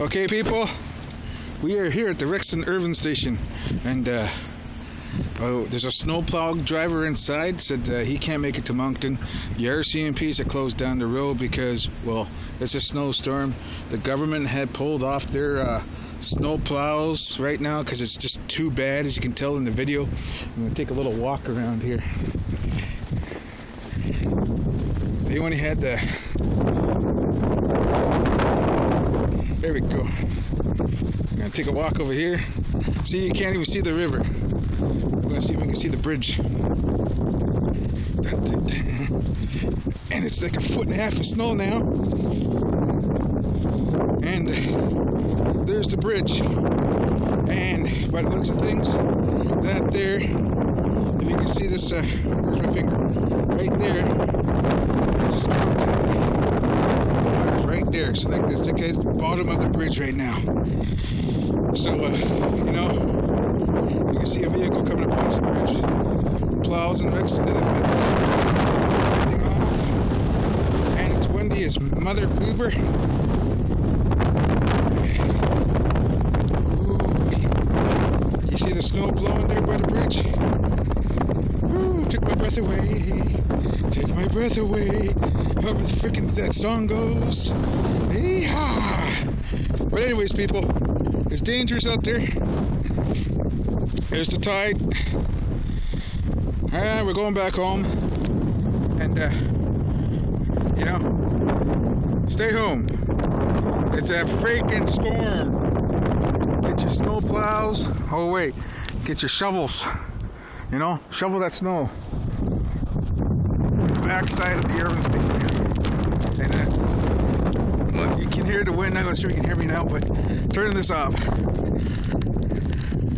Okay, people, we are here at the Rexton Irving station, and there's a snowplow driver inside. Said he can't make it to Moncton. The RCMPs have closed down the road because, well, it's a snowstorm. The government had pulled off their snowplows right now because it's just too bad, as you can tell in the video. I'm going to take a little walk around here. They only had the... There we go. I'm going to take a walk over here. See, you can't even see the river. We're going to see if we can see the bridge. And it's like 1.5 feet of snow now. And there's the bridge. And by the looks of things, that there, if you can see this, where's my finger? Right there, it's a small town. Right there, so like this, like at the bottom of the bridge right now. So, you know, you can see a vehicle coming across the bridge. Plows and Rexton did everything off. And it's windy as mother goober. Ooh, you see the snow blowing there by the bridge? Ooh, took my breath away. Take my breath away. However the frickin' that song goes. Yee-haw! But anyways, people, it's dangerous out there. There's the tide. We're going back home. And, you know, stay home. It's a freaking storm. Get your snow plows. Oh, wait. Get your shovels. You know, shovel that snow. Backside of the Irving station. And look, you can hear the wind. I'm not sure you can hear me now, but turning this off.